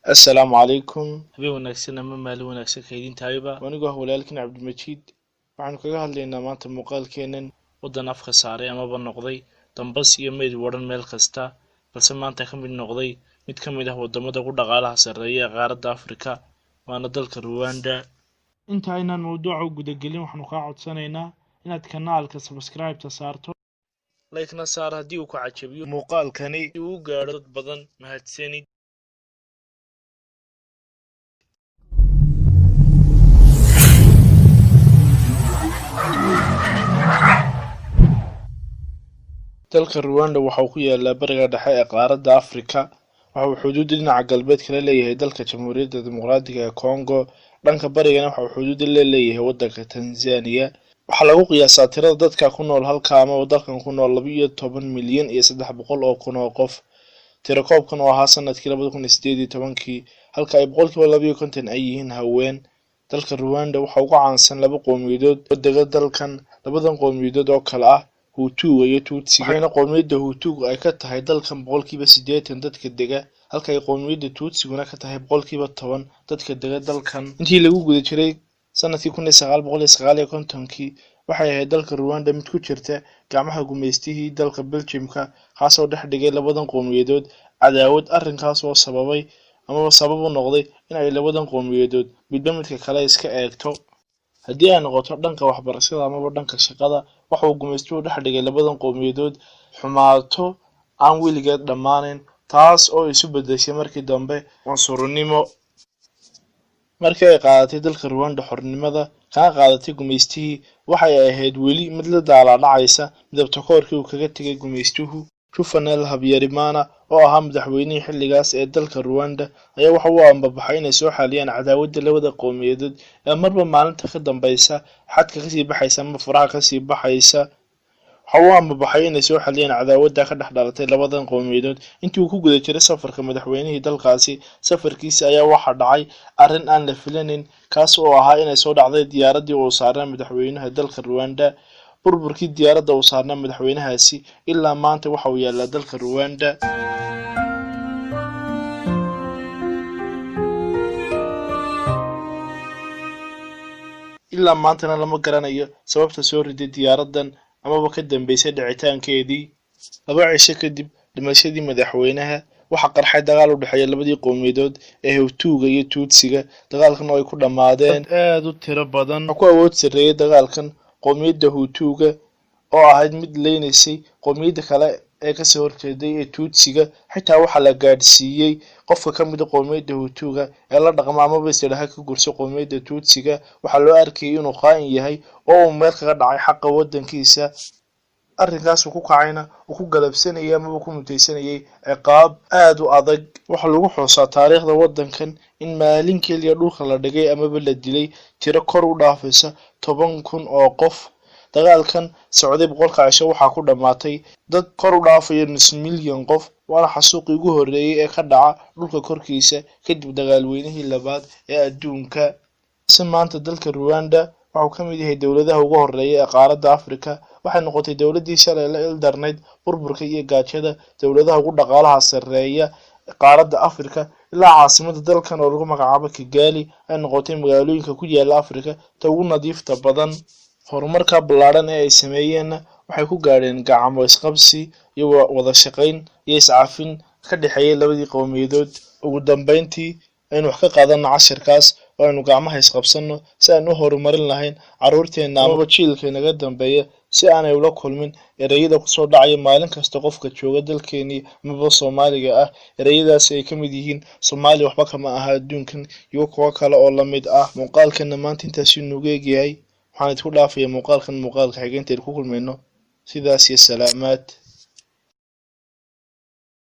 السلام عليكم. habeen wanaagsan ama maalin wanaagsan kaydin tahayba Wanigoo walaalkin Cabdimajid waxaan kaga hadlaynaa maanta muuqaalkeenan waddan afka saaray amaba noqday dambas iyo meyd waran meel kasta balse maanta ka mid noqday mid ka mid ah wadamada ugu dhaqaalaha sarreeya ee qaaradda Afrika waana dalka Rwanda. inta aynaan mawduuca u gudagelin waxaanu kaa codsanaynaa inaad kanaalka subscribe-ta saarto like-na saar haddii uu ku cajabiyo muuqaalkani si uu u gaadho dad badan. mahadsanid. dalka Rwanda waxa uu ku yaalaa bariga dhexe ee qaaradda Afrika. waxa uu xuduud dhinaca galbeed kala leeyahay dalka Jamhuuriyadda Dimuqraadiga ee Congo, dhanka barigana waxa uu xuduud la leeyahay waddanka Tanzania. waxaa lagu qiyaasaa tirada dadka ku nool halka ama dalkan ku nool 12 milyan iyo 300 oo kun oo qof. tirakoobkan oo ahaa sanadkii 2018 halka ay 52% ay yihiin haween. dalka Rwanda waxa uu ka caansan laba qowmiyadood oo dega dalkan. labadan qowmiyadood oo kala ah Hutu iyo Tutsi, waxayna qowmiyadda Hutu ay ka tahay dalkan 80% dadka dega, halka ay qowmiyadda Tutsiguna ka tahay 10% dadka dega dalkan. intii lagu guda jiray sanadkii 1959 waxay ahayd dalka Rwanda mid ku jirta gacmaha gumeystihii dalka Belgiumka, kaasoo dhex dhigay labadan qowmiyadood cadaawad. arrinkaas oo sabab u noqday in ay labadan qowmiyadood midba midka kale iska eegto. haddii ay noqoto dhanka waxbarashada amaba dhanka shaqada, waxa uu gumeystuhu dhex dhigay labadan qowmiyadood xumaato aan weligeed dhammaanin, taas oo isu beddeshay markii dambe cunsurnimo. markii ay qaadatay dalka Rwanda xornimada kana qaadatay gumeystihii, waxay ahayd weli mid la daalaa-dhacaysa midabta koorkii uu kaga tegay gumeystuhu. Juvenal Habyarimana oo ahaa madaxweynihii xilligaas ee dalka Rwanda ayaa waxa uu ambabaxay inay soo xaliyaan cadaawadda labada qowmiyadood ee marba maalinta ka dambaysa xadka kasii baxaysa ama furaha kasii baxaysa. waxa uu ambabaxay inay soo xaliyaan cadaawadda ka dhex dhalatay labadan qowmiyadood. intii uu ku guda jiray safarka madaxweynihii dalkaasi, safarkiisa ayaa waxaa dhacay arrin aan la filanin, kaas oo ahaa inay soo dhacday diyaaraddii uu saarnaa madaxweynaha dalka Rwanda. burburkii diyaaradda uu saarnaa madaxweynahaasi ilaa maanta waxa uu yaalaa dalka Rwanda. ilaa maantana lama garanayo sababta soo riday diyaaraddan amaba ka dambeysay dhicitaankeedii. 2 cisho kadib dhimashadii madaxweynaha, waxaa qarxay dagaal u dhexeeya labadii qowmiyadood ee Hutuga iyo Tutsiga. dagaalkan oo ay ku dhammaadeen aad u tiro badan. waxaa ku awood sarreeyay dagaalkan qowmiyadda Hutuga oo ahayd mid leynaysay qowmiyadda kale ee kasoo horjeeday ee Tutsiga. xitaa waxaa la gaadhsiiyey qofka ka mid ah qowmiyadda Hutuga ee la dhaqma amaba isdhaha ka gurso qowmiyadda Tutsiga, waxaa loo arkayay inuu qaa'in yahay oo uu meel kaga dhacay xaqa waddankiisa. arrinkaas uu ku kacayna uu ku galabsanayay amaba ku mutaysanayay ciqaab aad u adag. waxaa lagu xusaa taariikhda waddankan in maalin keliya dhulka la dhigay amaba la dilay tiro kor u dhaafaysa 10,000 oo qof. dagaalkan socday 100 cisho waxaa ku dhammaatay dad kor u dhaafaya nus milyan qof, waana xasuuqii ugu horreeyay ee ka dhaca dhulka korkiisa kadib dagaalweynihii labaad ee adduunka. si maanta dalka Rwanda waxa uu ka mid yahay dowladaha ugu horreeya ee qaaradda Afrika. waxay noqotay dowladdii shalay la ildarnayd burburka iyo gaajada dowladaha ugu dhaqaalaha sarreeya qaaradda Afrika, ilaa caasimadda dalkan oo lagu magacaabo Kigali ay noqotay magaalooyinka ku yaala Afrika ta ugu nadiifta badan. horumarka ballaaran ee ay sameeyeenna waxay ku gaadheen gacmo isqabsi iyo wada shaqayn iyo iscafin ka dhexeeyay labadii qowmiyadood. ugu dambeyntii aynu wax ka qaadano casharkaas oo aynu gacmaha isqabsano si aynu u horumarin lahayn carruurteenna amaba jiilka inaga dambeeya, si aanay ula kulmin ereyada kusoo dhacaya maalin kasta qofka jooga dalkeenii amaba Soomaaliga ah. ereyadaasi ay ka mid yihiin Soomaali waxba kama aha adduunkan iyo kuwo kale oo la mid ah. muuqaalkana maanta intaasuu noogu egyahay. waxaan idinku dhaafayaa muuqaalkan muuqaalka xigeenteed ku kulmayno. sidaas iyo salaamaad.